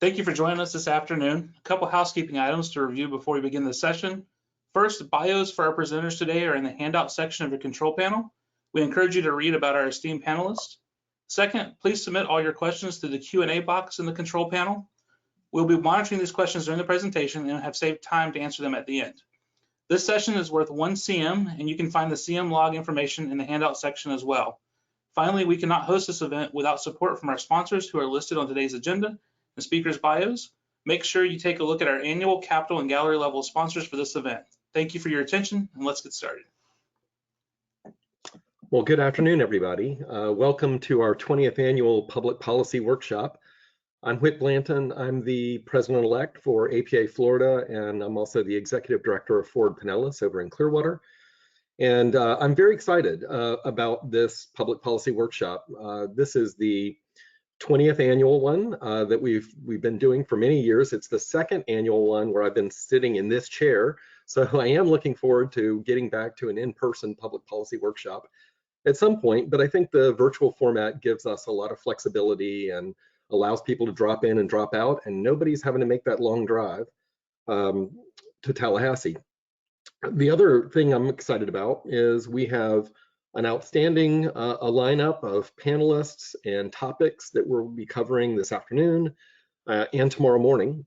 Thank you for joining us this afternoon. A couple housekeeping items to review before we begin the session. First, bios for our presenters today are in the handout section of your control panel. We encourage you to read about our esteemed panelists. Second, please submit all your questions through the Q&A box in the control panel. We'll be monitoring these questions during the presentation and have saved time to answer them at the end. This session is worth 1 CM, and you can find the CM log information in the handout section as well. Finally, we cannot host this event without support from our sponsors who are listed on today's agenda and speakers' bios. Make sure you take a look at our annual capital and gallery level sponsors for this event. Thank you for your attention, and let's get started. Well, good afternoon, everybody. Welcome to our 20th annual Public Policy Workshop. I'm Whit Blanton. I'm the president-elect for APA Florida, and I'm also the executive director of Forward Pinellas over in Clearwater. And I'm very excited about this Public Policy Workshop. This is the 20th annual one that we've been doing for many years. It's the second annual one where I've been sitting in this chair. So I am looking forward to getting back to an in-person public policy workshop at some point, but I think the virtual format gives us a lot of flexibility and allows people to drop in and drop out, and nobody's having to make that long drive to Tallahassee. The other thing I'm excited about is we have an outstanding a lineup of panelists and topics that we'll be covering this afternoon and tomorrow morning.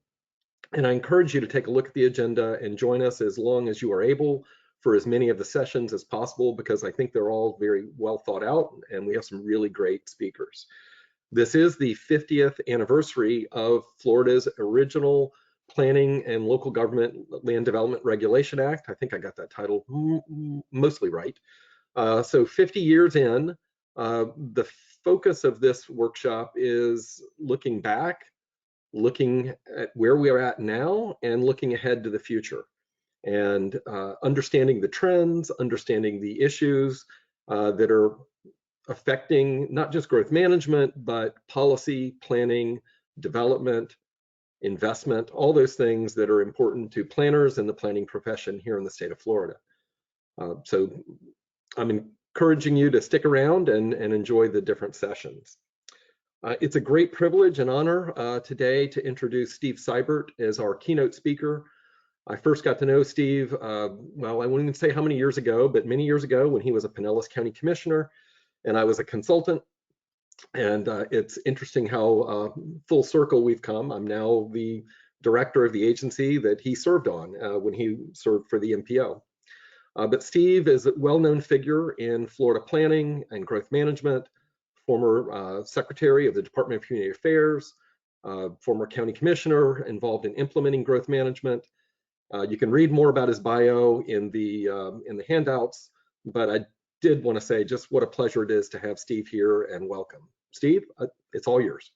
And I encourage you to take a look at the agenda and join us as long as you are able for as many of the sessions as possible, because I think they're all very well thought out and we have some really great speakers. This is the 50th anniversary of Florida's original Planning and Local Government Land Development Regulation Act. I think I got that title mostly right. So 50 years in, the focus of this workshop is looking back, looking at where we are at now, and looking ahead to the future, and understanding the trends, understanding the issues that are affecting not just growth management, but policy, planning, development, investment, all those things that are important to planners and the planning profession here in the state of Florida. So I'm encouraging you to stick around and enjoy the different sessions. It's a great privilege and honor today to introduce Steve Seibert as our keynote speaker. I first got to know Steve, well, I won't even say how many years ago, but many years ago when he was a Pinellas County Commissioner and I was a consultant. And it's interesting how full circle we've come. I'm now the director of the agency that he served on when he served for the MPO. But Steve is a well-known figure in Florida planning and growth management, former secretary of the Department of Community Affairs, former county commissioner involved in implementing growth management. You can read more about his bio in the handouts, but I did want to say just what a pleasure it is to have Steve here, and welcome. Steve, it's all yours.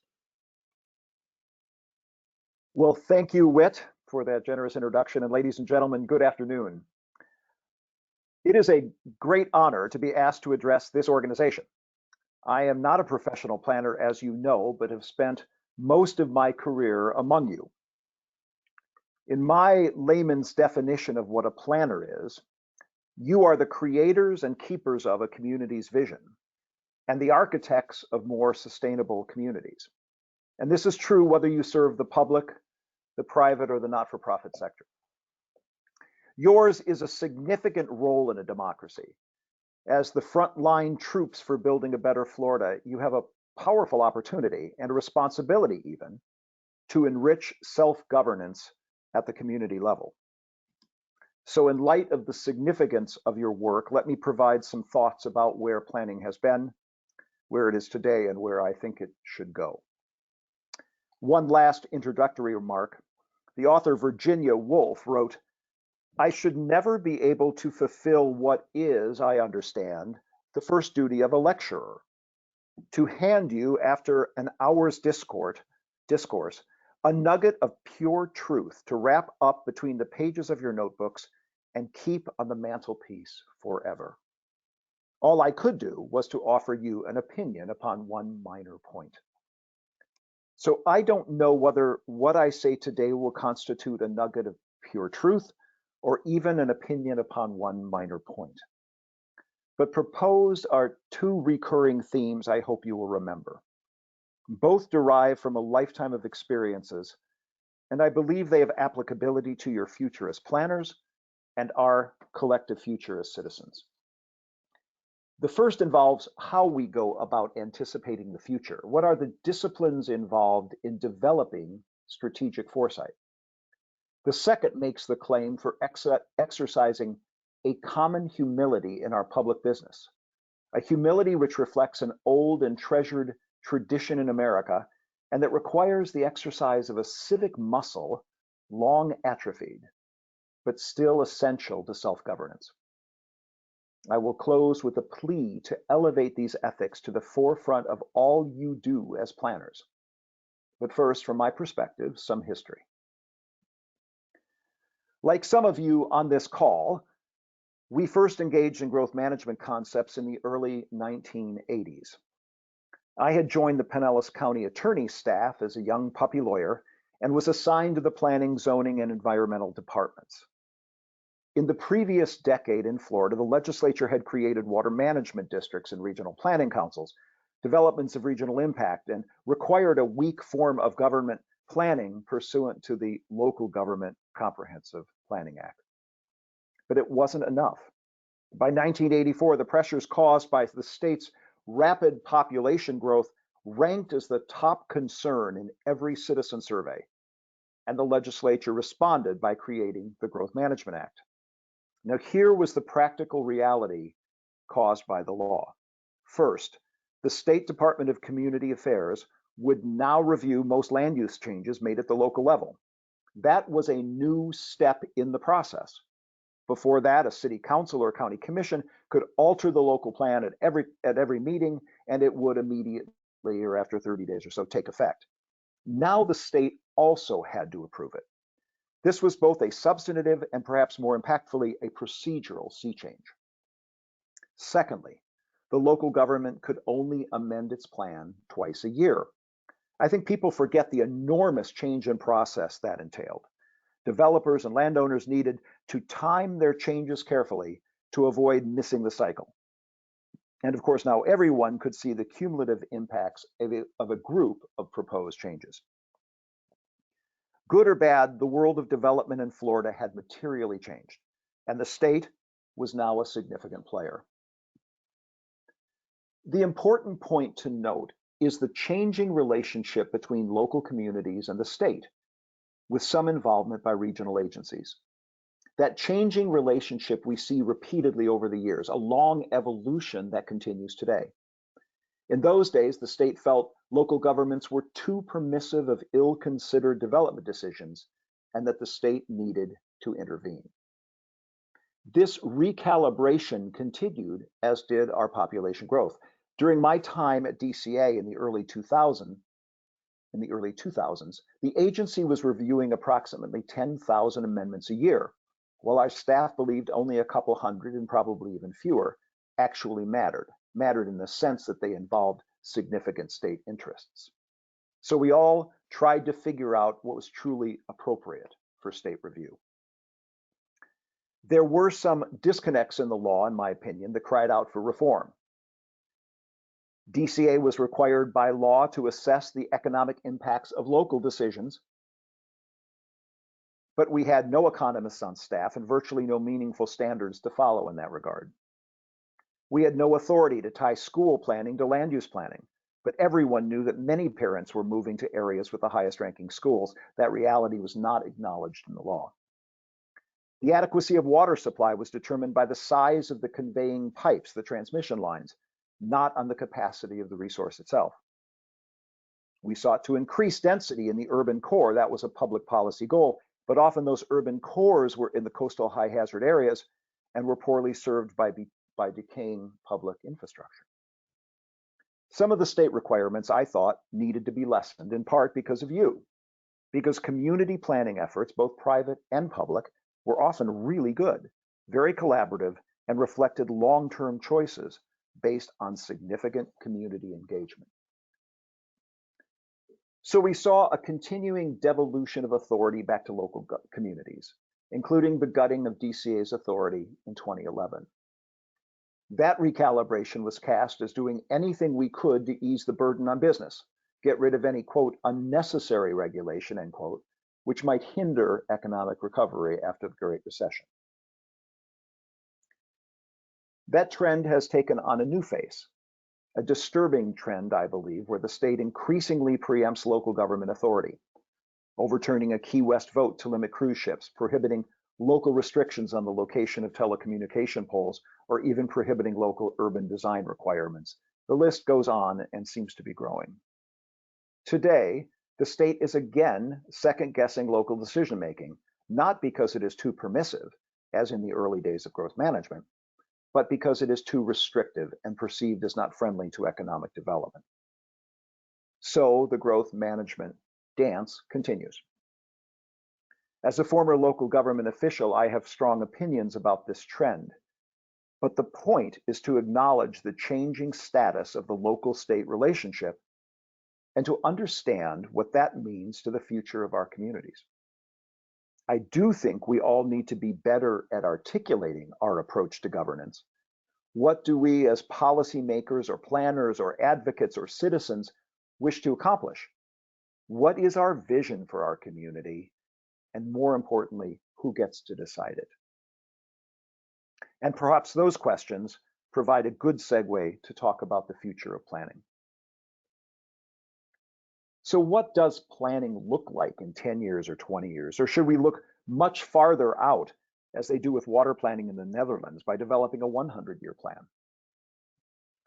Well, thank you, Whit, for that generous introduction, and ladies and gentlemen, good afternoon. It is a great honor to be asked to address this organization. I am not a professional planner, as you know, but have spent most of my career among you. In my layman's definition of what a planner is, you are the creators and keepers of a community's vision and the architects of more sustainable communities. And this is true whether you serve the public, the private, or the not-for-profit sector. Yours is a significant role in a democracy. As the frontline troops for building a better Florida, you have a powerful opportunity and a responsibility even to enrich self-governance at the community level. So in light of the significance of your work, let me provide some thoughts about where planning has been, where it is today, and where I think it should go. One last introductory remark. The author Virginia Woolf wrote, "I should never be able to fulfill what is, I understand, the first duty of a lecturer, to hand you after an hour's discourse, a nugget of pure truth to wrap up between the pages of your notebooks and keep on the mantelpiece forever. All I could do was to offer you an opinion upon one minor point." So I don't know whether what I say today will constitute a nugget of pure truth or even an opinion upon one minor point. But proposed are two recurring themes I hope you will remember. Both derive from a lifetime of experiences, and I believe they have applicability to your future as planners and our collective future as citizens. The first involves how we go about anticipating the future. What are the disciplines involved in developing strategic foresight? The second makes the claim for exercising a common humility in our public business, a humility which reflects an old and treasured tradition in America and that requires the exercise of a civic muscle long atrophied, but still essential to self-governance. I will close with a plea to elevate these ethics to the forefront of all you do as planners. But first, from my perspective, some history. Like some of you on this call, we first engaged in growth management concepts in the early 1980s. I had joined the Pinellas County Attorney's staff as a young puppy lawyer and was assigned to the planning, zoning, and environmental departments. In the previous decade in Florida, the legislature had created water management districts and regional planning councils, developments of regional impact, and required a weak form of government planning pursuant to the Local Government Comprehensive Planning Act. But it wasn't enough. By 1984, the pressures caused by the state's rapid population growth ranked as the top concern in every citizen survey, and the legislature responded by creating the Growth Management Act. Now, here was the practical reality caused by the law. First, the State Department of Community Affairs would now review most land use changes made at the local level. That was a new step in the process. Before that, a city council or county commission could alter the local plan at every meeting, and it would immediately or after 30 days or so take effect. Now the state also had to approve it. This was both a substantive and perhaps more impactfully a procedural sea change. Secondly, the local government could only amend its plan twice a year. I think people forget the enormous change in process that entailed. Developers and landowners needed to time their changes carefully to avoid missing the cycle. And of course, now everyone could see the cumulative impacts of a group of proposed changes. Good or bad, the world of development in Florida had materially changed, and the state was now a significant player. The important point to note is the changing relationship between local communities and the state, with some involvement by regional agencies. That changing relationship we see repeatedly over the years, a long evolution that continues today. In those days, the state felt local governments were too permissive of ill-considered development decisions and that the state needed to intervene. This recalibration continued, as did our population growth. During my time at DCA in the early 2000s, the agency was reviewing approximately 10,000 amendments a year, while our staff believed only a couple hundred, and probably even fewer, actually mattered in the sense that they involved significant state interests. So we all tried to figure out what was truly appropriate for state review. There were some disconnects in the law, in my opinion, that cried out for reform. DCA was required by law to assess the economic impacts of local decisions, but we had no economists on staff and virtually no meaningful standards to follow in that regard. We had no authority to tie school planning to land use planning, but everyone knew that many parents were moving to areas with the highest ranking schools. That reality was not acknowledged in the law. The adequacy of water supply was determined by the size of the conveying pipes, the transmission lines, not on the capacity of the resource itself. We sought to increase density in the urban core. That was a public policy goal, but often those urban cores were in the coastal high hazard areas and were poorly served by decaying public infrastructure. Some of the state requirements, I thought, needed to be lessened, in part because of you, because community planning efforts, both private and public, were often really good, very collaborative, and reflected long-term choices based on significant community engagement. So we saw a continuing devolution of authority back to local communities, including the gutting of DCA's authority in 2011. That recalibration was cast as doing anything we could to ease the burden on business, get rid of any, quote, unnecessary regulation, end quote, which might hinder economic recovery after the Great Recession. That trend has taken on a new face, a disturbing trend, I believe, where the state increasingly preempts local government authority, overturning a Key West vote to limit cruise ships, prohibiting local restrictions on the location of telecommunication poles, or even prohibiting local urban design requirements. The list goes on and seems to be growing. Today, the state is again second-guessing local decision-making, not because it is too permissive, as in the early days of growth management, but because it is too restrictive and perceived as not friendly to economic development. So the growth management dance continues. As a former local government official, I have strong opinions about this trend, but the point is to acknowledge the changing status of the local-state relationship and to understand what that means to the future of our communities. I do think we all need to be better at articulating our approach to governance. What do we as policymakers or planners or advocates or citizens wish to accomplish? What is our vision for our community? And more importantly, who gets to decide it? And perhaps those questions provide a good segue to talk about the future of planning. So what does planning look like in 10 years or 20 years? Or should we look much farther out, as they do with water planning in the Netherlands, by developing a 100-year plan?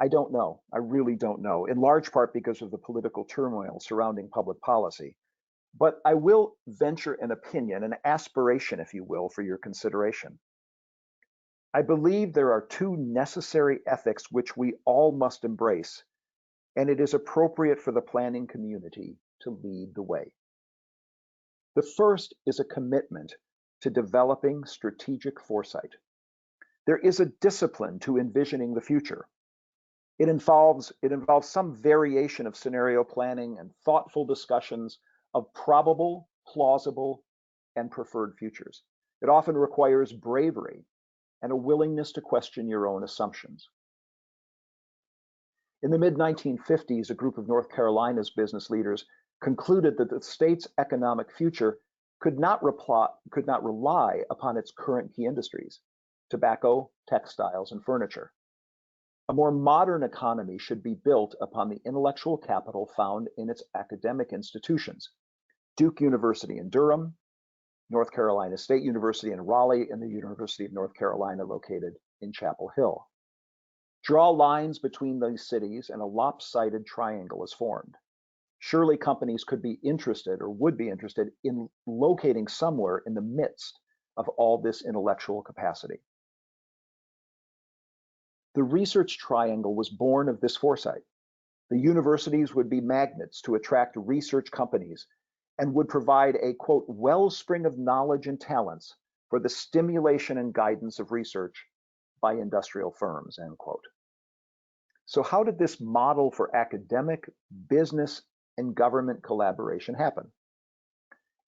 I don't know. I really don't know, in large part because of the political turmoil surrounding public policy. But I will venture an opinion, an aspiration, if you will, for your consideration. I believe there are two necessary ethics which we all must embrace, and it is appropriate for the planning community to lead the way. The first is a commitment to developing strategic foresight. There is a discipline to envisioning the future. It involves some variation of scenario planning and thoughtful discussions of probable, plausible, and preferred futures. It often requires bravery and a willingness to question your own assumptions. In the mid-1950s, a group of North Carolina's business leaders concluded that the state's economic future could not rely upon its current key industries, tobacco, textiles, and furniture. A more modern economy should be built upon the intellectual capital found in its academic institutions, Duke University in Durham, North Carolina State University in Raleigh, and the University of North Carolina located in Chapel Hill. Draw lines between these cities and a lopsided triangle is formed. Surely companies could be interested or would be interested in locating somewhere in the midst of all this intellectual capacity. The research triangle was born of this foresight. The universities would be magnets to attract research companies and would provide a, quote, wellspring of knowledge and talents for the stimulation and guidance of research by industrial firms, end quote. So how did this model for academic, business, and government collaboration happen?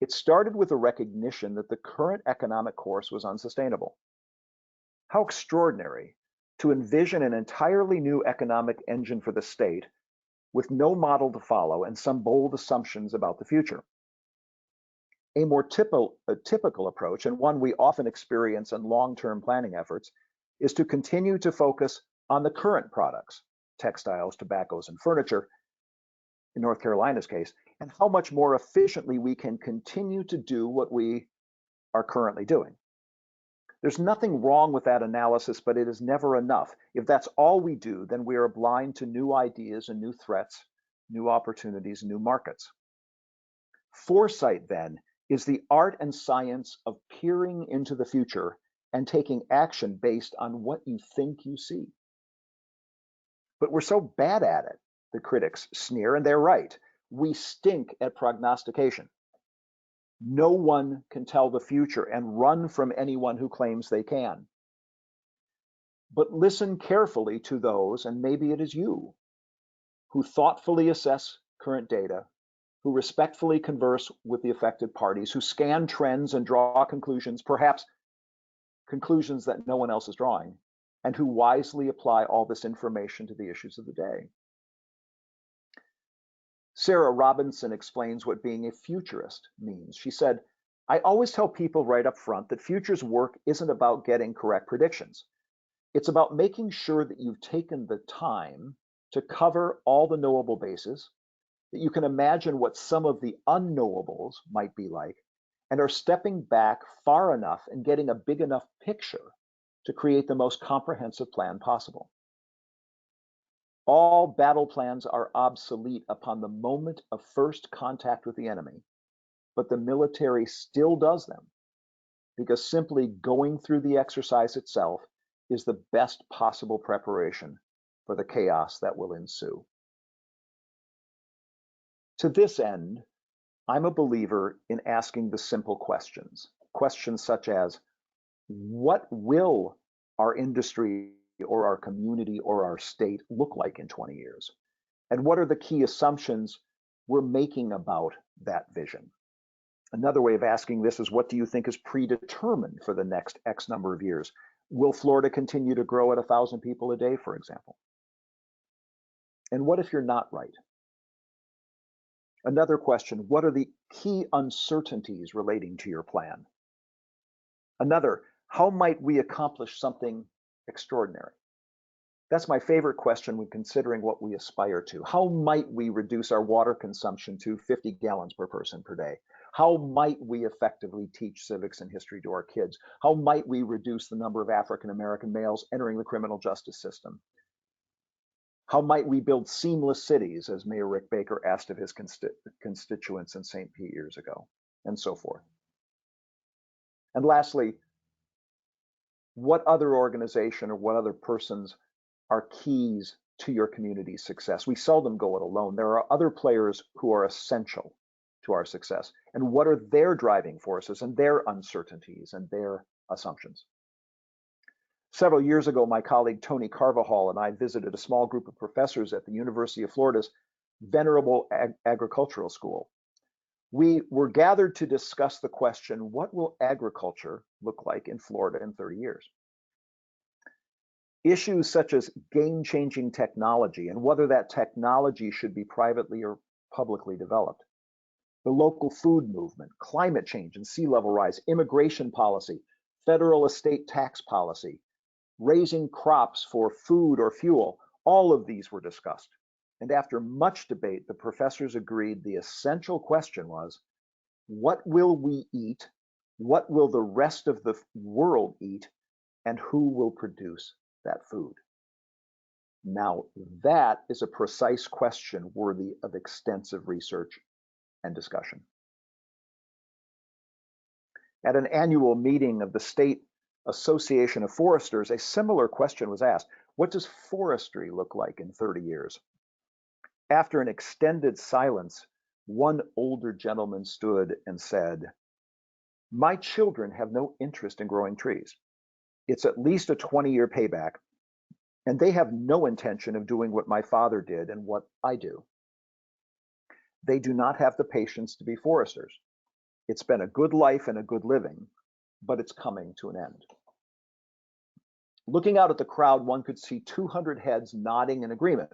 It started with a recognition that the current economic course was unsustainable. How extraordinary to envision an entirely new economic engine for the state with no model to follow and some bold assumptions about the future. A more typical approach, and one we often experience in long-term planning efforts, is to continue to focus on the current products, textiles, tobaccos, and furniture, in North Carolina's case, and how much more efficiently we can continue to do what we are currently doing. There's nothing wrong with that analysis, but it is never enough. If that's all we do, then we are blind to new ideas and new threats, new opportunities, and new markets. Foresight, then, is the art and science of peering into the future and taking action based on what you think you see. But we're so bad at it, the critics sneer, and they're right. We stink at prognostication. No one can tell the future and run from anyone who claims they can. But listen carefully to those, and maybe it is you, who thoughtfully assess current data, who respectfully converse with the affected parties, who scan trends and draw conclusions, perhaps conclusions that no one else is drawing, and who wisely apply all this information to the issues of the day. Sarah Robinson explains what being a futurist means. She said, "I always tell people right up front that futures work isn't about getting correct predictions. It's about making sure that you've taken the time to cover all the knowable bases, that you can imagine what some of the unknowables might be like, and are stepping back far enough and getting a big enough picture to create the most comprehensive plan possible. All battle plans are obsolete upon the moment of first contact with the enemy, but the military still does them because simply going through the exercise itself is the best possible preparation for the chaos that will ensue." To this end, I'm a believer in asking the simple questions. Questions such as, what will our industry or our community or our state look like in 20 years? And what are the key assumptions we're making about that vision? Another way of asking this is, what do you think is predetermined for the next X number of years? Will Florida continue to grow at 1,000 people a day, for example? And what if you're not right? Another question, what are the key uncertainties relating to your plan? Another, how might we accomplish something extraordinary? That's my favorite question when considering what we aspire to. How might we reduce our water consumption to 50 gallons per person per day? How might we effectively teach civics and history to our kids? How might we reduce the number of African American males entering the criminal justice system? How might we build seamless cities, as Mayor Rick Baker asked of his constituents in St. Pete years ago, and so forth. And lastly, what other organization or what other persons are keys to your community's success? We seldom go it alone. There are other players who are essential to our success. And what are their driving forces and their uncertainties and their assumptions? Several years ago, my colleague Tony Carvajal and I visited a small group of professors at the University of Florida's venerable agricultural school. We were gathered to discuss the question, what will agriculture look like in Florida in 30 years? Issues such as game-changing technology and whether that technology should be privately or publicly developed, the local food movement, climate change and sea level rise, immigration policy, federal estate tax policy, raising crops for food or fuel, all of these were discussed. And after much debate, the professors agreed the essential question was, what will we eat? What will the rest of the world eat? And who will produce that food? Now, that is a precise question worthy of extensive research and discussion. At an annual meeting of the State Association of Foresters, a similar question was asked. What does forestry look like in 30 years? After an extended silence, one older gentleman stood and said, "My children have no interest in growing trees. It's at least a 20-year payback, and they have no intention of doing what my father did and what I do. They do not have the patience to be foresters. It's been a good life and a good living, but it's coming to an end." Looking out at the crowd, one could see 200 heads nodding in agreement.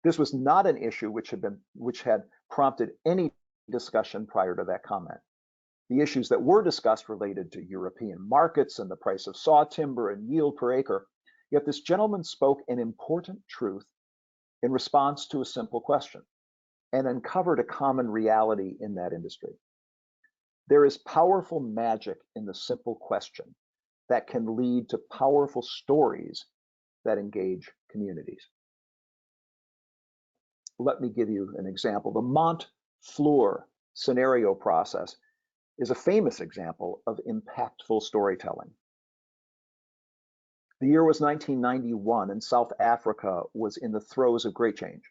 This was not an issue which had prompted any discussion prior to that comment. The issues that were discussed related to European markets and the price of saw timber and yield per acre. Yet this gentleman spoke an important truth in response to a simple question and uncovered a common reality in that industry. There is powerful magic in the simple question that can lead to powerful stories that engage communities. Let me give you an example. The Mont Fleur scenario process is a famous example of impactful storytelling. The year was 1991 and South Africa was in the throes of great change.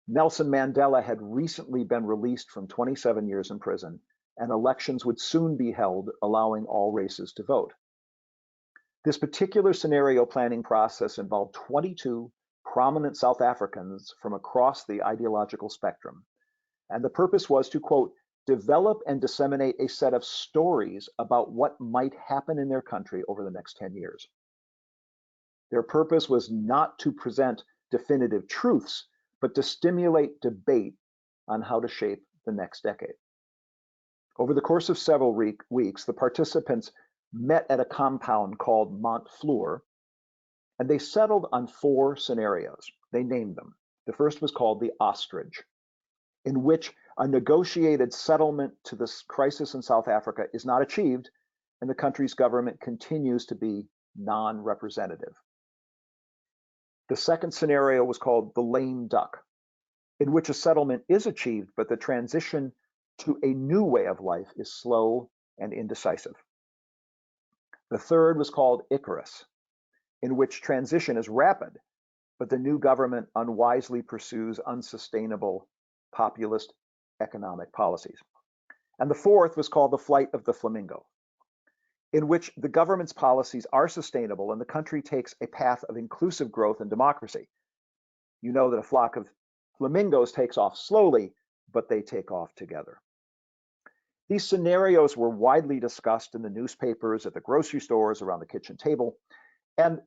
Nelson Mandela had recently been released from 27 years in prison, and elections would soon be held, allowing all races to vote. This particular scenario planning process involved 22 prominent South Africans from across the ideological spectrum. And the purpose was to, quote, develop and disseminate a set of stories about what might happen in their country over the next 10 years. Their purpose was not to present definitive truths, but to stimulate debate on how to shape the next decade. Over the course of several weeks, the participants met at a compound called Montfleur, and they settled on 4 scenarios. They named them. The first was called the ostrich, in which a negotiated settlement to this crisis in South Africa is not achieved, and the country's government continues to be non-representative. The second scenario was called the lame duck, in which a settlement is achieved, but the transition to a new way of life is slow and indecisive. The third was called Icarus, in which transition is rapid, but the new government unwisely pursues unsustainable populist economic policies. And the fourth was called the flight of the Flamingo, in which the government's policies are sustainable and the country takes a path of inclusive growth and democracy. You know that a flock of flamingos takes off slowly, but they take off together. These scenarios were widely discussed in the newspapers, at the grocery stores, around the kitchen table, and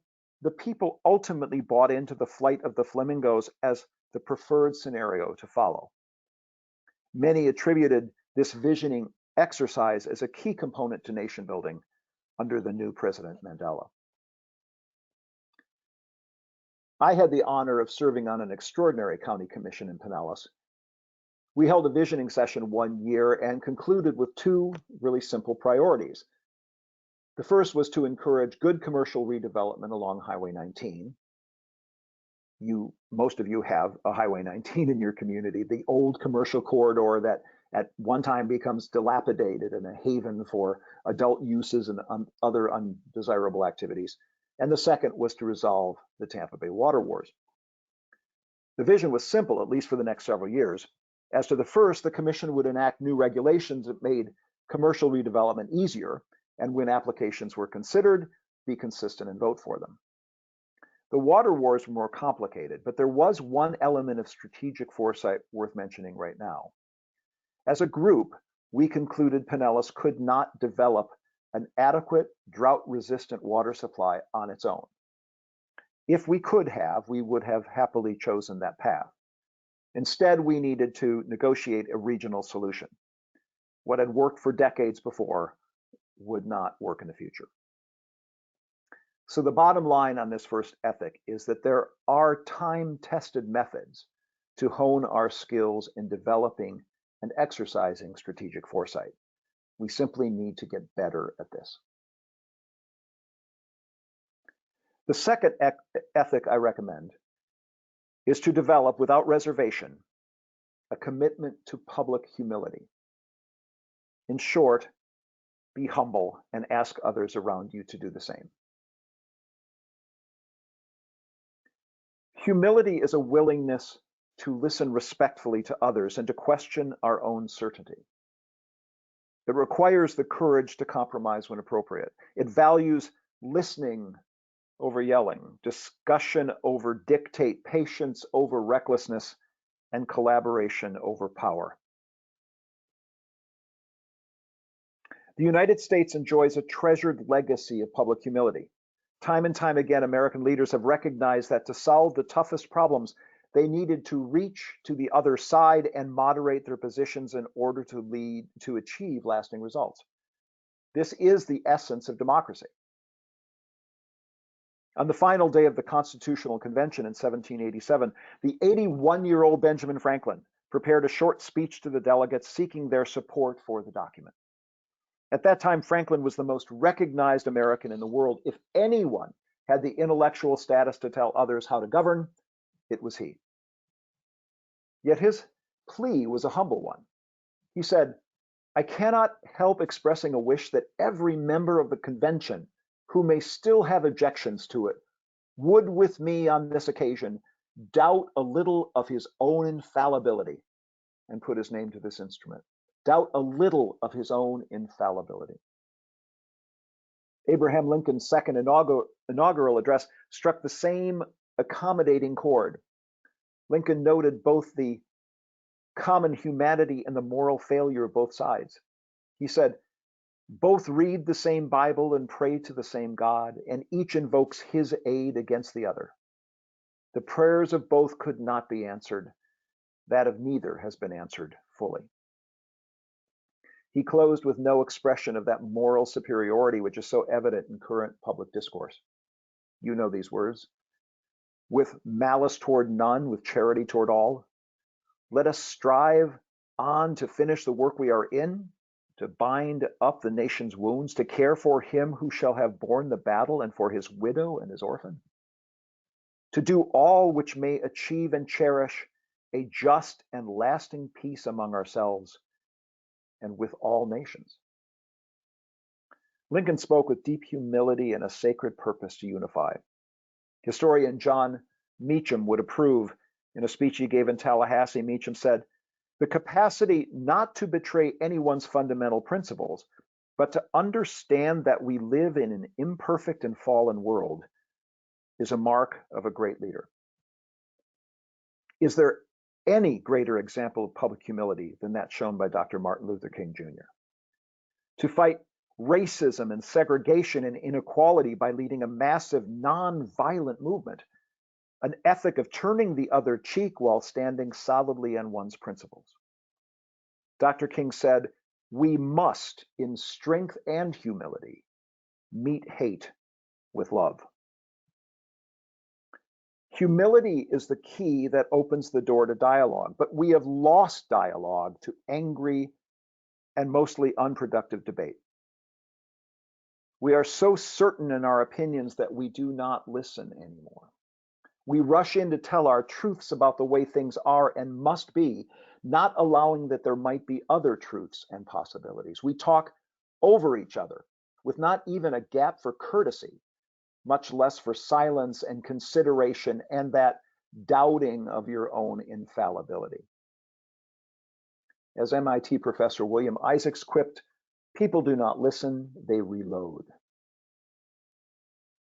the people ultimately bought into the flight of the flamingos as the preferred scenario to follow. Many attributed this visioning exercise as a key component to nation building under the new President Mandela. I had the honor of serving on an extraordinary county commission in Pinellas. We held a visioning session one year and concluded with 2 really simple priorities. The first was to encourage good commercial redevelopment along Highway 19. Most of you have a Highway 19 in your community, the old commercial corridor that at one time becomes dilapidated and a haven for adult uses and other undesirable activities. And the second was to resolve the Tampa Bay water wars. The vision was simple, at least for the next several years. As to the first, the commission would enact new regulations that made commercial redevelopment easier, and when applications were considered, be consistent and vote for them. The water wars were more complicated, but there was one element of strategic foresight worth mentioning right now. As a group, we concluded Pinellas could not develop an adequate drought-resistant water supply on its own. If we could have, we would have happily chosen that path. Instead, we needed to negotiate a regional solution. What had worked for decades before would not work in the future. So the bottom line on this first ethic is that there are time-tested methods to hone our skills in developing and exercising strategic foresight. We simply need to get better at this. The second ethic I recommend is to develop without reservation a commitment to public humility. In short, be humble and ask others around you to do the same. Humility is a willingness to listen respectfully to others and to question our own certainty. It requires the courage to compromise when appropriate. It values listening over yelling, discussion over dictate, patience over recklessness, and collaboration over power. The United States enjoys a treasured legacy of public humility. Time and time again, American leaders have recognized that to solve the toughest problems, they needed to reach to the other side and moderate their positions in order to achieve lasting results. This is the essence of democracy. On the final day of the Constitutional Convention in 1787, the 81-year-old Benjamin Franklin prepared a short speech to the delegates seeking their support for the document. At that time, Franklin was the most recognized American in the world. If anyone had the intellectual status to tell others how to govern, it was he. Yet his plea was a humble one. He said, "I cannot help expressing a wish that every member of the convention who may still have objections to it would with me on this occasion doubt a little of his own infallibility," and put his name to this instrument. Doubt a little of his own infallibility. Abraham Lincoln's second inaugural address struck the same accommodating chord. Lincoln noted both the common humanity and the moral failure of both sides. He said, "Both read the same Bible and pray to the same God, and each invokes his aid against the other. The prayers of both could not be answered. that of neither has been answered fully. He closed with no expression of that moral superiority which is so evident in current public discourse. You know these words. With malice toward none, with charity toward all. Let us strive on to finish the work we are in, to bind up the nation's wounds, to care for him who shall have borne the battle and for his widow and his orphan. To do all which may achieve and cherish a just and lasting peace among ourselves and with all nations. Lincoln spoke with deep humility and a sacred purpose to unify. Historian John Meacham would approve. In a speech he gave in Tallahassee, Meacham said, "The capacity not to betray anyone's fundamental principles, but to understand that we live in an imperfect and fallen world is a mark of a great leader." Is there any greater example of public humility than that shown by Dr. Martin Luther King Jr.? To fight racism and segregation and inequality by leading a massive non-violent movement, an ethic of turning the other cheek while standing solidly on one's principles. Dr. King said, "We must, in strength and humility, meet hate with love." Humility is the key that opens the door to dialogue, but we have lost dialogue to angry and mostly unproductive debate. We are so certain in our opinions that we do not listen anymore. We rush in to tell our truths about the way things are and must be, not allowing that there might be other truths and possibilities. We talk over each other with not even a gap for courtesy, much less for silence and consideration and that doubting of your own infallibility. As MIT professor William Isaacs quipped, "People do not listen, they reload."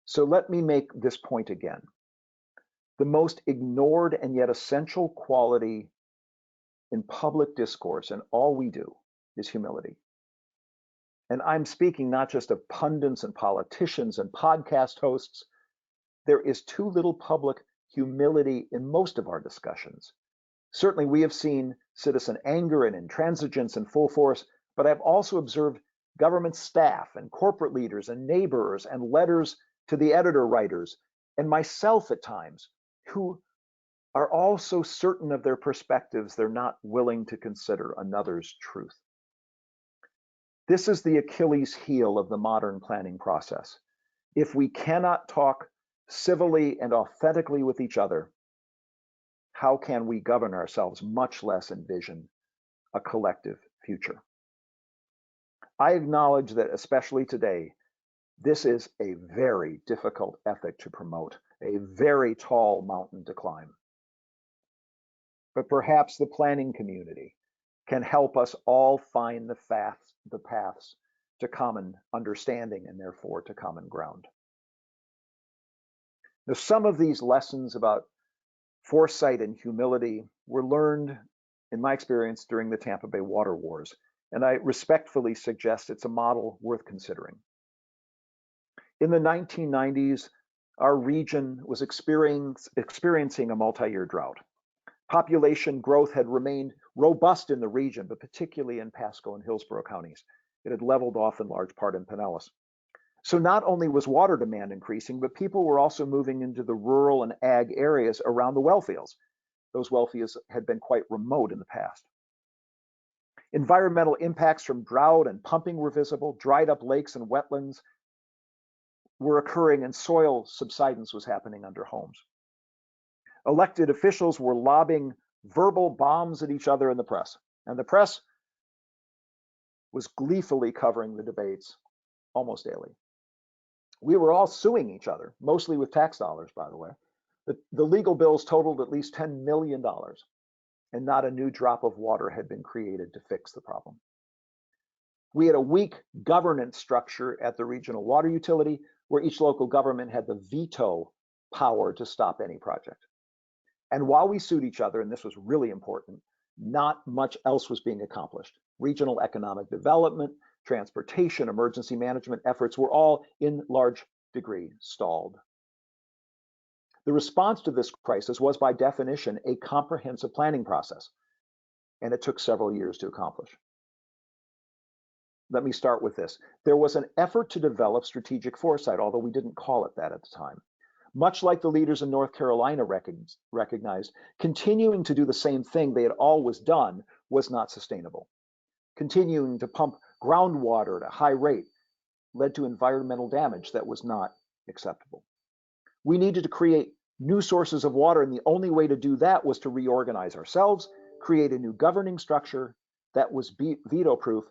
So let me make this point again. The most ignored and yet essential quality in public discourse and all we do is humility. And I'm speaking not just of pundits and politicians and podcast hosts. There is too little public humility in most of our discussions. Certainly we have seen citizen anger and intransigence in full force, but I've also observed government staff and corporate leaders and neighbors and letters to the editor writers and myself at times who are all so certain of their perspectives they're not willing to consider another's truth. This is the Achilles heel of the modern planning process. If we cannot talk civilly and authentically with each other, how can we govern ourselves, much less envision a collective future? I acknowledge that, especially today, this is a very difficult ethic to promote, a very tall mountain to climb. But perhaps the planning community can help us all find the paths to common understanding and therefore to common ground. Now, some of these lessons about foresight and humility were learned, in my experience, during the Tampa Bay water wars, and I respectfully suggest it's a model worth considering. In the 1990s, our region was experiencing a multi-year drought. Population growth had remained robust in the region, but particularly in Pasco and Hillsborough counties. It had leveled off in large part in Pinellas. So not only was water demand increasing, but people were also moving into the rural and ag areas around the well fields. Those well fields had been quite remote in the past. Environmental impacts from drought and pumping were visible. Dried up lakes and wetlands were occurring, and soil subsidence was happening under homes. Elected officials were lobbing verbal bombs at each other in the press, and the press was gleefully covering the debates almost daily. We were all suing each other, mostly with tax dollars, by the way. The legal bills totaled at least $10 million, and not a new drop of water had been created to fix the problem. We had a weak governance structure at the regional water utility, where each local government had the veto power to stop any project. And while we sued each other, and this was really important, not much else was being accomplished. Regional economic development, transportation, emergency management efforts were all in large degree stalled. The response to this crisis was by definition a comprehensive planning process, and it took several years to accomplish. Let me start with this. There was an effort to develop strategic foresight, although we didn't call it that at the time. Much like the leaders in North Carolina recognized, continuing to do the same thing they had always done was not sustainable. Continuing to pump groundwater at a high rate led to environmental damage that was not acceptable. We needed to create new sources of water, and the only way to do that was to reorganize ourselves, create a new governing structure that was veto-proof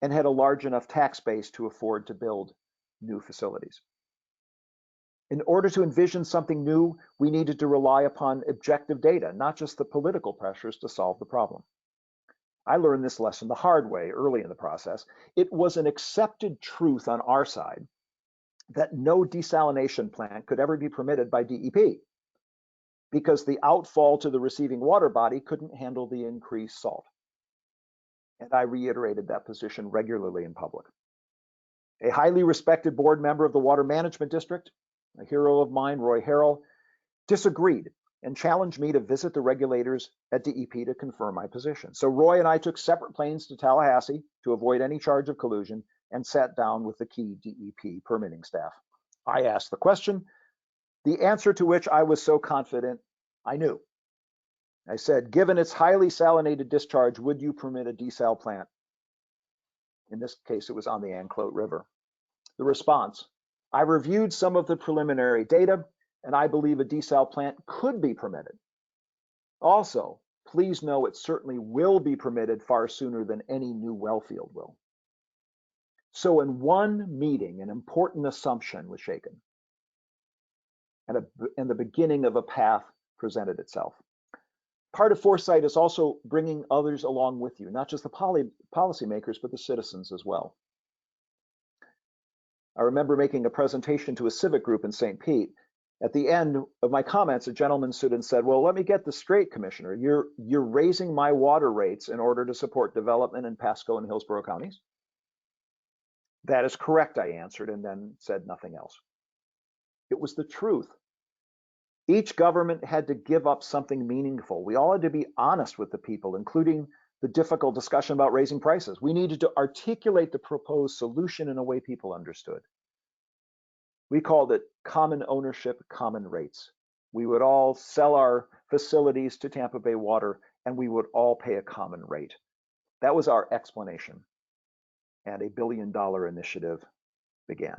and had a large enough tax base to afford to build new facilities. In order to envision something new, we needed to rely upon objective data, not just the political pressures to solve the problem. I learned this lesson the hard way early in the process. It was an accepted truth on our side that no desalination plant could ever be permitted by DEP because the outfall to the receiving water body couldn't handle the increased salt. And I reiterated that position regularly in public. A highly respected board member of the Water Management District, a hero of mine, Roy Harrell, disagreed and challenged me to visit the regulators at DEP to confirm my position. So Roy and I took separate planes to Tallahassee to avoid any charge of collusion and sat down with the key DEP permitting staff. I asked the question, the answer to which I was so confident I knew. I said, given its highly salinated discharge, would you permit a desal plant? In this case, it was on the Anclote River. The response, I reviewed some of the preliminary data, and I believe a desal plant could be permitted. Also, please know it certainly will be permitted far sooner than any new well field will. So in one meeting, an important assumption was shaken, and the beginning of a path presented itself. Part of foresight is also bringing others along with you, not just the policymakers, but the citizens as well. I remember making a presentation to a civic group in St. Pete. At the end of my comments, a gentleman stood and said, well, let me get this straight, Commissioner. You're raising my water rates in order to support development in Pasco and Hillsborough counties? That is correct, I answered, and then said nothing else. It was the truth. Each government had to give up something meaningful. We all had to be honest with the people, including the difficult discussion about raising prices. We needed to articulate the proposed solution in a way people understood. We called it common ownership, common rates. We would all sell our facilities to Tampa Bay Water, and we would all pay a common rate. That was our explanation. And $1 billion initiative began.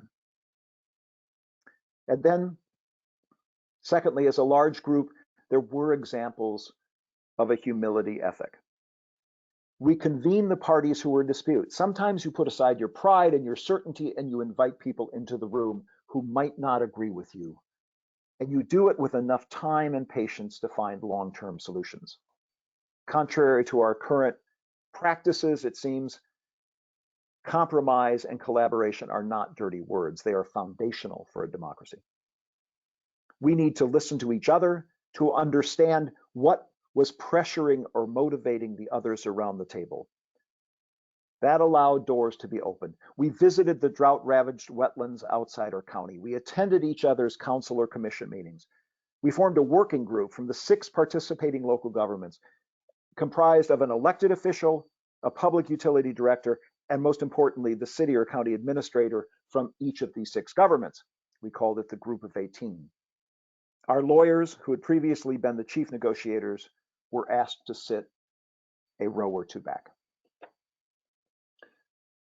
And then, secondly, as a large group, there were examples of a humility ethic. We convene the parties who were in dispute. Sometimes you put aside your pride and your certainty and you invite people into the room who might not agree with you. And you do it with enough time and patience to find long-term solutions. Contrary to our current practices, it seems, compromise and collaboration are not dirty words. They are foundational for a democracy. We need to listen to each other to understand what was pressuring or motivating the others around the table. That allowed doors to be opened. We visited the drought-ravaged wetlands outside our county. We attended each other's council or commission meetings. We formed a working group from the 6 participating local governments, comprised of an elected official, a public utility director, and most importantly, the city or county administrator from each of these 6 governments. We called it the Group of 18. Our lawyers, who had previously been the chief negotiators, were asked to sit a row or 2 back.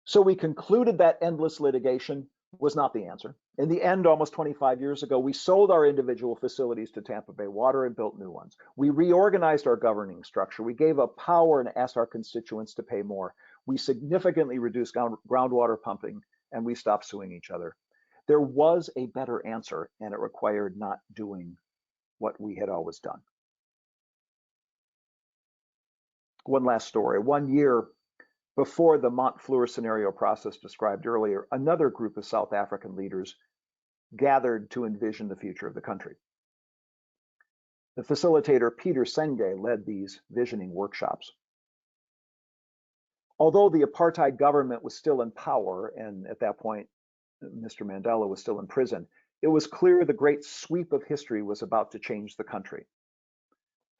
So we concluded that endless litigation was not the answer. In the end, almost 25 years ago, we sold our individual facilities to Tampa Bay Water and built new ones. We reorganized our governing structure. We gave up power and asked our constituents to pay more. We significantly reduced groundwater pumping, and we stopped suing each other. There was a better answer, and it required not doing what we had always done. One last story. 1 year before the Montfleur scenario process described earlier, another group of South African leaders gathered to envision the future of the country. The facilitator, Peter Senge, led these visioning workshops. Although the apartheid government was still in power, and at that point, Mr. Mandela was still in prison, It was clear the great sweep of history was about to change the country.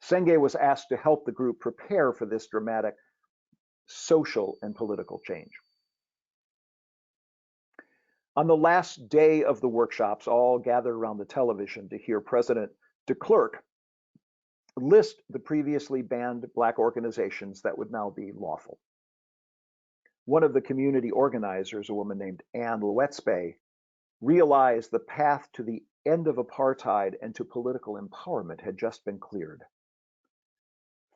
Senge was asked to help the group prepare for this dramatic social and political change. On the last day of the workshops, all gathered around the television to hear President de Klerk list the previously banned Black organizations that would now be lawful. One of the community organizers, a woman named Anne Luetzbay, realized the path to the end of apartheid and to political empowerment had just been cleared.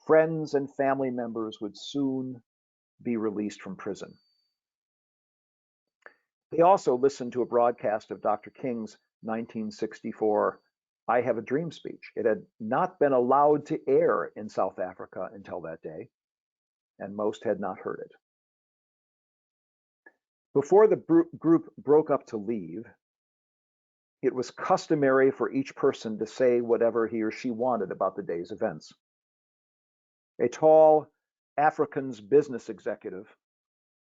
Friends and family members would soon be released from prison. They also listened to a broadcast of Dr. King's 1964 I Have a Dream speech. It had not been allowed to air in South Africa until that day, and most had not heard it. Before the group broke up to leave, it was customary for each person to say whatever he or she wanted about the day's events. A tall Afrikaans business executive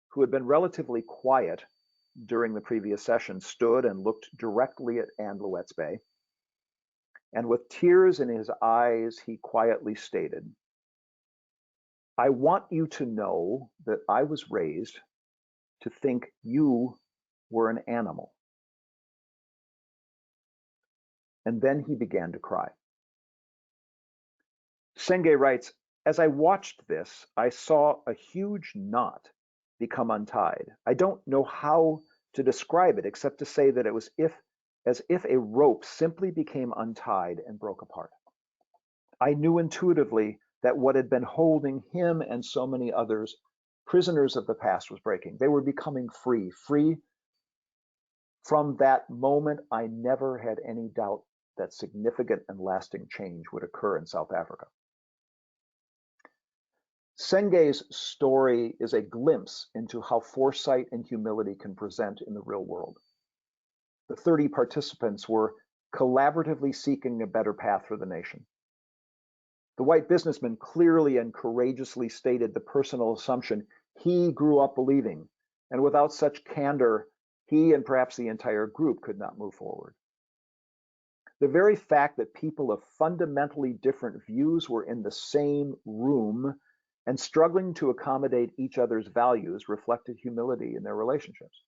who had been relatively quiet during the previous session stood and looked directly at Anne Luetzbay, and with tears in his eyes, he quietly stated, "I want you to know that I was raised to think you were an animal." And then he began to cry. Senge writes, "As I watched this, I saw a huge knot become untied. I don't know how to describe it except to say that it was as if a rope simply became untied and broke apart. I knew intuitively that what had been holding him and so many others, prisoners of the past, was breaking. They were becoming free. From that moment, I never had any doubt that significant and lasting change would occur in South Africa." Senge's story is a glimpse into how foresight and humility can present in the real world. The 30 participants were collaboratively seeking a better path for the nation. The white businessman clearly and courageously stated the personal assumption he grew up believing, and without such candor, he and perhaps the entire group could not move forward. The very fact that people of fundamentally different views were in the same room and struggling to accommodate each other's values reflected humility in their relationships.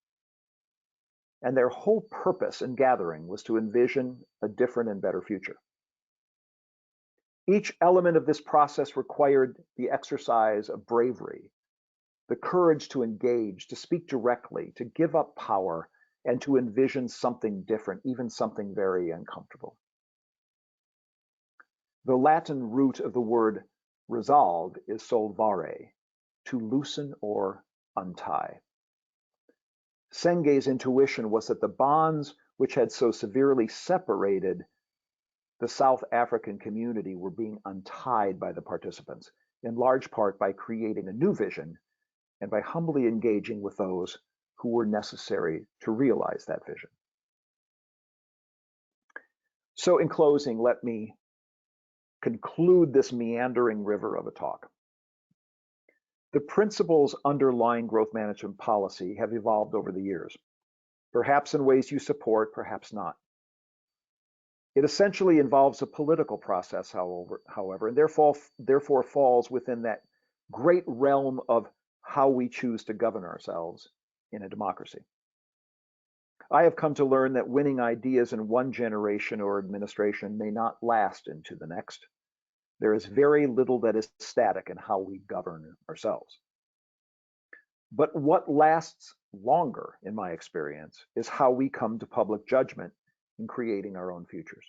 And their whole purpose in gathering was to envision a different and better future. Each element of this process required the exercise of bravery, the courage to engage, to speak directly, to give up power, and to envision something different, even something very uncomfortable. The Latin root of the word resolve is solvare, to loosen or untie. Senge's intuition was that the bonds which had so severely separated the South African community were being untied by the participants, in large part by creating a new vision and by humbly engaging with those who were necessary to realize that vision. So in closing, let me conclude this meandering river of a talk. The principles underlying growth management policy have evolved over the years, perhaps in ways you support, perhaps not. It essentially involves a political process, however, and therefore falls within that great realm of how we choose to govern ourselves in a democracy. I have come to learn that winning ideas in one generation or administration may not last into the next. There is very little that is static in how we govern ourselves. But what lasts longer, in my experience, is how we come to public judgment in creating our own futures.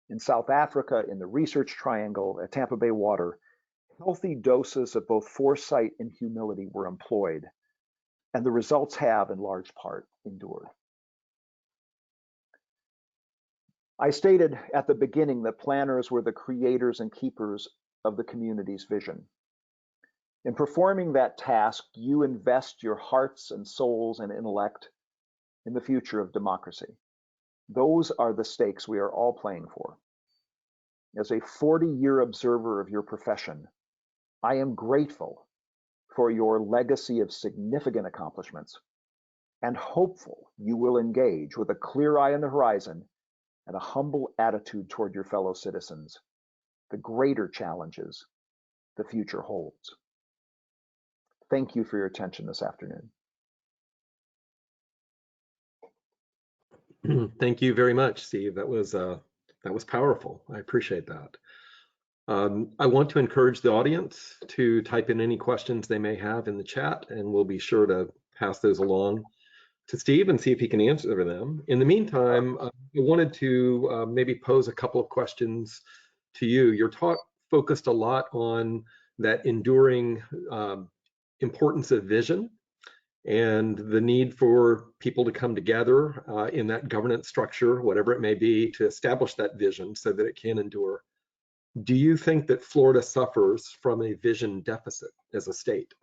In South Africa, in the Research Triangle, at Tampa Bay Water, healthy doses of both foresight and humility were employed, and the results have, in large part, endured. I stated at the beginning that planners were the creators and keepers of the community's vision. In performing that task, you invest your hearts and souls and intellect in the future of democracy. Those are the stakes we are all playing for. As a 40-year observer of your profession, I am grateful for your legacy of significant accomplishments and hopeful you will engage with a clear eye on the horizon and a humble attitude toward your fellow citizens, the greater challenges the future holds. Thank you for your attention this afternoon. Thank you very much, Steve. That was powerful. I appreciate that. I want to encourage the audience to type in any questions they may have in the chat, and we'll be sure to pass those along to Steve and see if he can answer them. In the meantime, I wanted to maybe pose a couple of questions to you. Your talk focused a lot on that enduring importance of vision and the need for people to come together in that governance structure, whatever it may be, to establish that vision so that it can endure. Do you think that Florida suffers from a vision deficit as a state?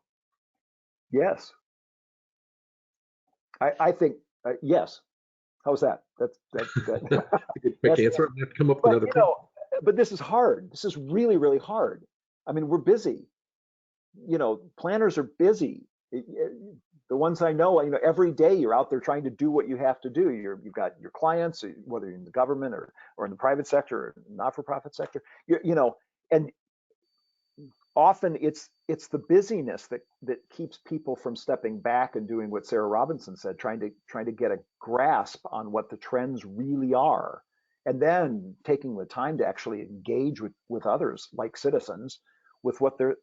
Yes. I think, yes. How's that? That's a good quick answer. I have to come up with another. But this is hard. This is really, really hard. I mean, we're busy. Planners are busy. The ones I know, every day you're out there trying to do what you have to do. You've got your clients, whether you're in the government or in the private sector or not-for-profit sector, and often it's the busyness that keeps people from stepping back and doing what Sarah Robinson said, trying to get a grasp on what the trends really are, and then taking the time to actually engage with others like citizens with what their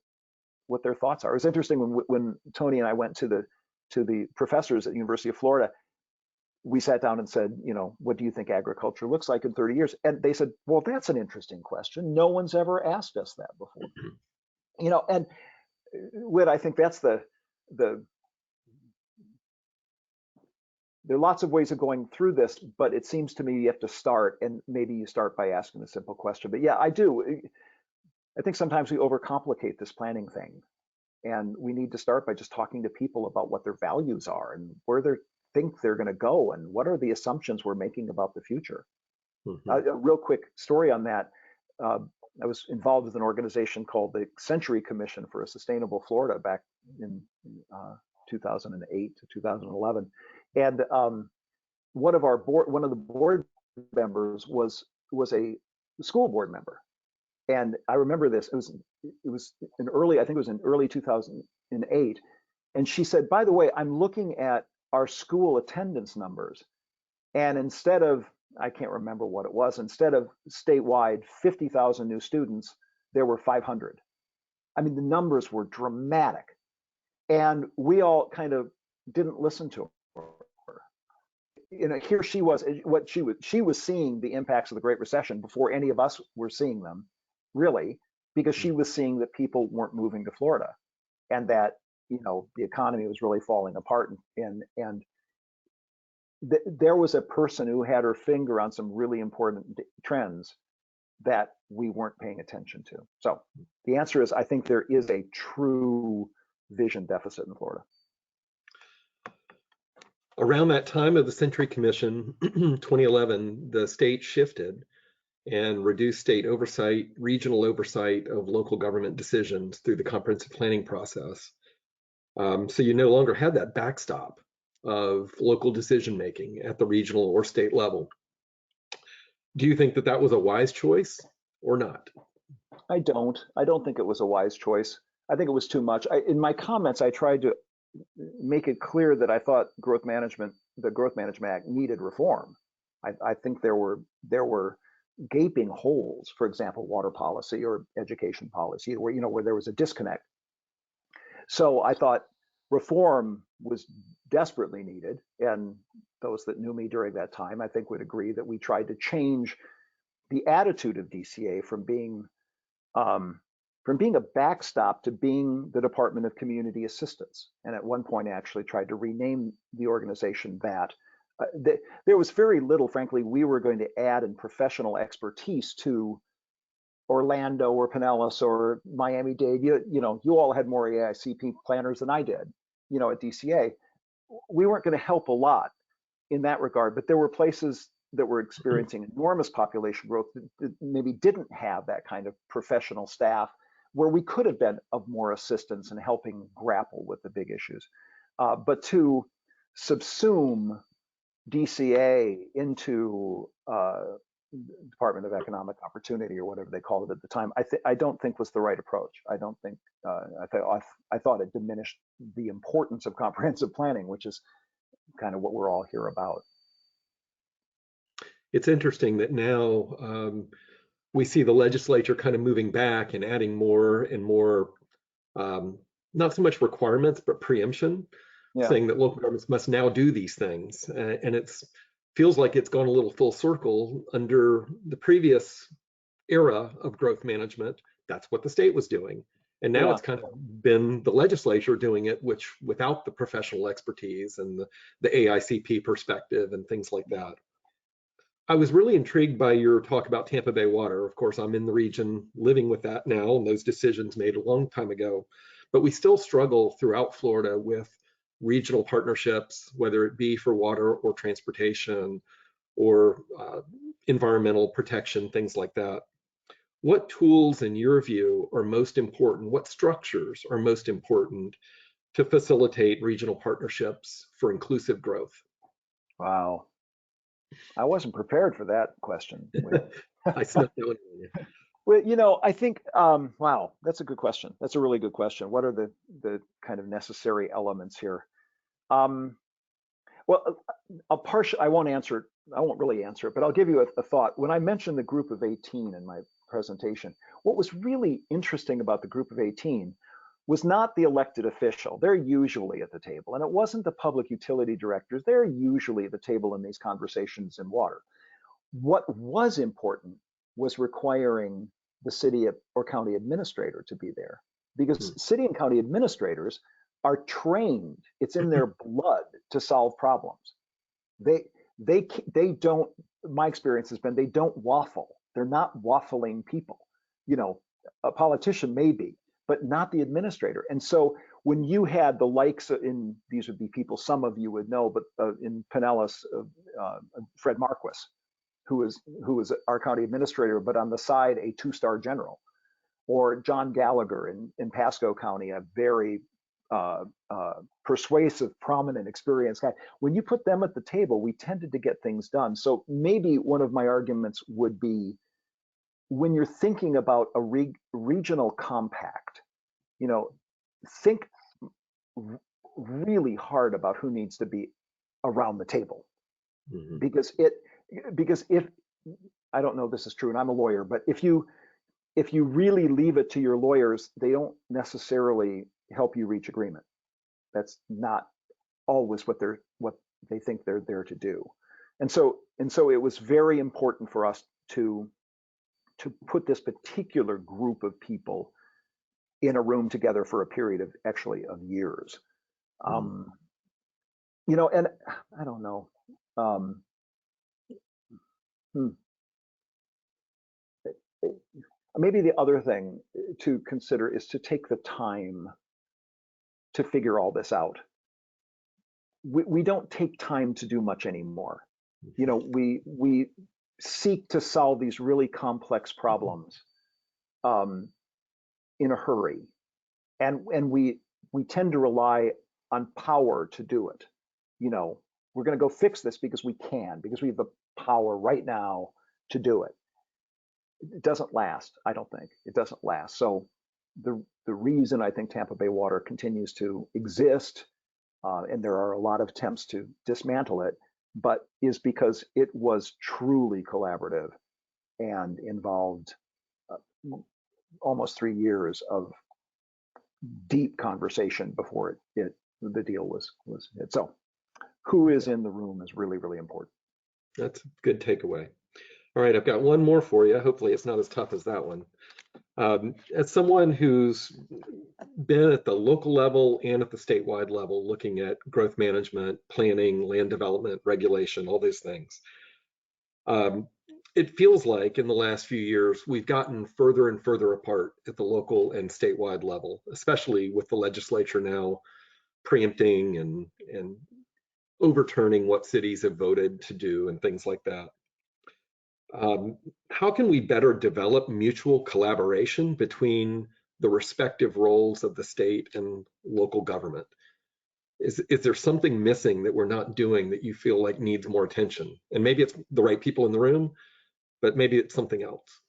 thoughts are. It was interesting when Tony and I went to the professors at the University of Florida. We sat down and said, what do you think agriculture looks like in 30 years? And they said, well, that's an interesting question. No one's ever asked us that before. And Whit, I think that's there are lots of ways of going through this, but it seems to me you have to start, and maybe you start by asking a simple question. But yeah, I do. I think sometimes we overcomplicate this planning thing, and we need to start by just talking to people about what their values are and where they think they're going to go and what are the assumptions we're making about the future. Mm-hmm. A real quick story on that. I was involved with an organization called the Century Commission for a Sustainable Florida back in 2008 to 2011, and one of the board members was a school board member. And I remember this. It was in early 2008, and she said, "By the way, I'm looking at our school attendance numbers, and instead of, I can't remember what it was, instead of statewide 50,000 new students, there were 500. I mean, the numbers were dramatic, and we all kind of didn't listen to her. Here she was. She was seeing the impacts of the Great Recession before any of us were seeing them, really, because she was seeing that people weren't moving to Florida, and that the economy was really falling apart, and there was a person who had her finger on some really important trends that we weren't paying attention to. So the answer is, I think there is a true vision deficit in Florida. Around that time of the Century Commission, 2011, the state shifted and reduced state oversight, regional oversight of local government decisions through the comprehensive planning process. So you no longer had that backstop of local decision making at the regional or state level. Do you think that that was a wise choice or not? I don't think it was a wise choice. I think it was too much. In my comments, I tried to make it clear that I thought the Growth Management Act needed reform. I think there were gaping holes, for example, water policy or education policy, where there was a disconnect. So I thought reform was desperately needed, and those that knew me during that time, I think, would agree that we tried to change the attitude of DCA from being a backstop to being the Department of Community Assistance. And at one point, I actually tried to rename the organization that. There was very little, frankly, we were going to add in professional expertise to Orlando or Pinellas or Miami-Dade. You all had more AICP planners than I did, at DCA. We weren't going to help a lot in that regard, but there were places that were experiencing enormous population growth that maybe didn't have that kind of professional staff, where we could have been of more assistance in helping grapple with the big issues. But to subsume DCA into Department of Economic Opportunity or whatever they called it at the time, I don't think was the right approach. I don't think I thought it diminished the importance of comprehensive planning, which is kind of what we're all here about. It's interesting that now we see the legislature kind of moving back and adding more and more, not so much requirements, but preemption, saying that local governments must now do these things. And it feels like it's gone a little full circle. Under the previous era of growth management, that's what the state was doing. And now it's kind of been the legislature doing it, which without the professional expertise and the AICP perspective and things like that. I was really intrigued by your talk about Tampa Bay water. Of course, I'm in the region living with that now, and those decisions made a long time ago. But we still struggle throughout Florida with regional partnerships, whether it be for water or transportation or environmental protection, things like that. What tools, in your view, are most important? What structures are most important to facilitate regional partnerships for inclusive growth? Wow. I wasn't prepared for that question. I snuck that one on you. Well, you know, I think, wow, that's a good question. That's a really good question. What are the kind of necessary elements here? Well, I won't answer it. I won't really answer it, but I'll give you a thought. When I mentioned the group of 18 in my presentation, what was really interesting about the group of 18 was not the elected official. They're usually at the table, and it wasn't the public utility directors. They're usually at the table in these conversations in water. What was important was requiring the city or county administrator to be there, because city and county administrators are trained. It's in their blood to solve problems. They don't. My experience has been they don't waffle. They're not waffling people. You know, a politician may be, but not the administrator. And so when you had the likes in, these would be people some of you would know, but in Pinellas, Fred Marquis, who was our county administrator, but on the side a 2-star general, or John Gallagher in Pasco County, a very persuasive, prominent, experienced guy. When you put them at the table, we tended to get things done. So maybe one of my arguments would be, when you're thinking about a regional compact, you know, think really hard about who needs to be around the table, because if I don't know if this is true, and I'm a lawyer, but if you really leave it to your lawyers, they don't necessarily help you reach agreement. That's not always what they think they're there to do. And so it was very important for us to put this particular group of people in a room together for a period of years. You know, and I don't know. Maybe the other thing to consider is to take the time to figure all this out. We don't take time to do much anymore. You know, we seek to solve these really complex problems in a hurry, and we tend to rely on power to do it. You know, we're going to go fix this because we can, because we have the power right now to do it. It doesn't last. I don't think it doesn't last. So the reason I think Tampa Bay Water continues to exist, and there are a lot of attempts to dismantle it, but is because it was truly collaborative and involved almost 3 years of deep conversation before the deal was hit. So who is in the room is really, really important. That's a good takeaway. All right, I've got one more for you. Hopefully it's not as tough as that one. As someone who's been at the local level and at the statewide level looking at growth management, planning, land development, regulation, all these things, it feels like in the last few years we've gotten further and further apart at the local and statewide level, especially with the legislature now preempting and overturning what cities have voted to do and things like that. How can we better develop mutual collaboration between the respective roles of the state and local government? Is there something missing that we're not doing that you feel like needs more attention? And maybe it's the right people in the room, but maybe it's something else.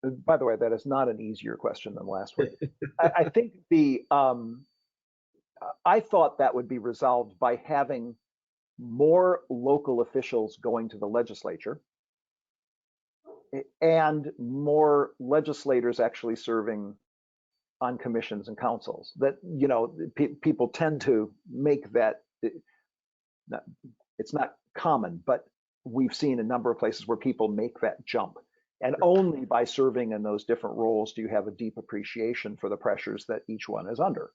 By the way, that is not an easier question than last week. I think I thought that would be resolved by having more local officials going to the legislature and more legislators actually serving on commissions and councils. That, you know, people tend to make that, it's not common, but we've seen a number of places where people make that jump. And only by serving in those different roles do you have a deep appreciation for the pressures that each one is under.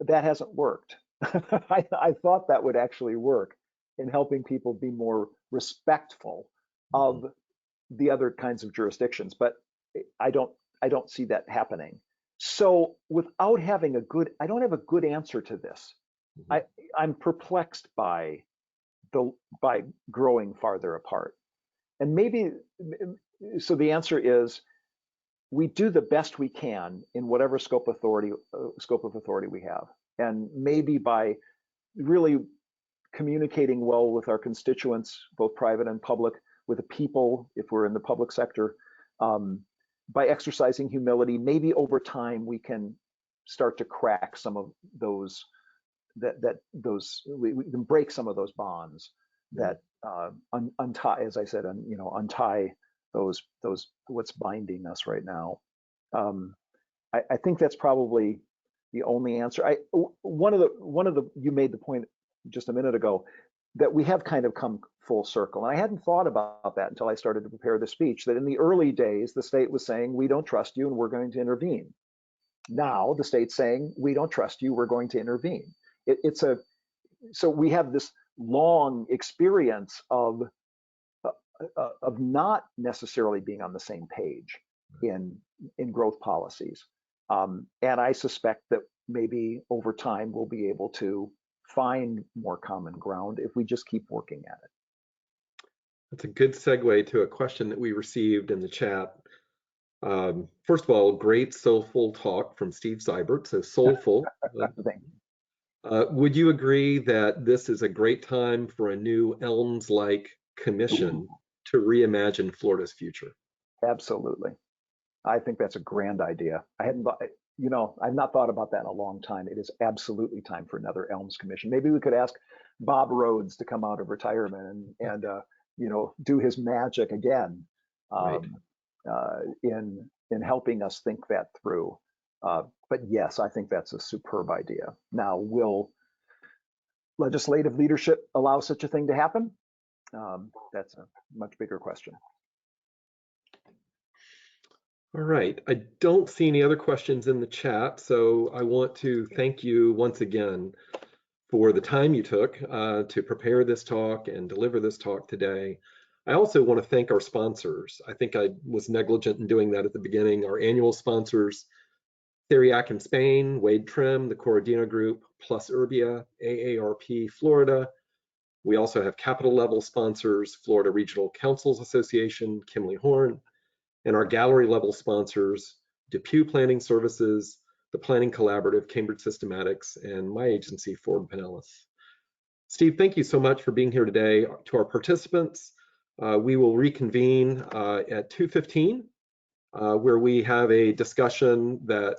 That hasn't worked. I thought that would actually work in helping people be more respectful of the other kinds of jurisdictions, but I don't see that happening. So without having I don't have a good answer to this. I'm perplexed by growing farther apart. And maybe, so the answer is we do the best we can in whatever scope of authority we have. And maybe by really communicating well with our constituents, both private and public, with the people, if we're in the public sector, by exercising humility, maybe over time we can start to crack some of those, we can break some of those bonds that untie, as I said, untie those what's binding us right now. I think that's probably the only answer. One of the you made the point just a minute ago that we have kind of come full circle, and I hadn't thought about that until I started to prepare the speech. That in the early days, the state was saying, "We don't trust you, and we're going to intervene." Now the state's saying, "We don't trust you, we're going to intervene." So we have this long experience of not necessarily being on the same page in growth policies. And I suspect that maybe over time we'll be able to find more common ground if we just keep working at it. That's a good segue to a question that we received in the chat. First of all, great soulful talk from Steve Seibert, so soulful. Thank you. Would you agree that this is a great time for a new ELMS-like commission to reimagine Florida's future? Absolutely. I think that's a grand idea. I've not thought about that in a long time. It is absolutely time for another ELMS commission. Maybe we could ask Bob Rhodes to come out of retirement and do his magic again in helping us think that through. But yes, I think that's a superb idea. Now, will legislative leadership allow such a thing to happen? That's a much bigger question. All right, I don't see any other questions in the chat, so I want to thank you once again for the time you took to prepare this talk and deliver this talk today. I also want to thank our sponsors. I think I was negligent in doing that at the beginning. Our annual sponsors, Theriac in Spain, Wade Trim, the Corradino Group, Plus Urbia, AARP Florida. We also have capital level sponsors, Florida Regional Councils Association, Kimley Horn, and our gallery level sponsors, Depew Planning Services, the Planning Collaborative, Cambridge Systematics, and my agency, Forward Pinellas. Steve, thank you so much for being here today. To our participants, we will reconvene at 2:15, where we have a discussion that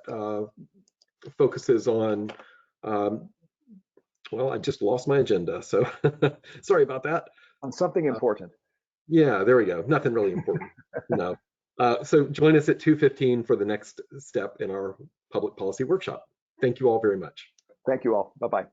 focuses on, well, I just lost my agenda, so sorry about that. On something important. Yeah, there we go. Nothing really important. No. So join us at 2:15 for the next step in our public policy workshop. Thank you all very much. Thank you all. Bye-bye.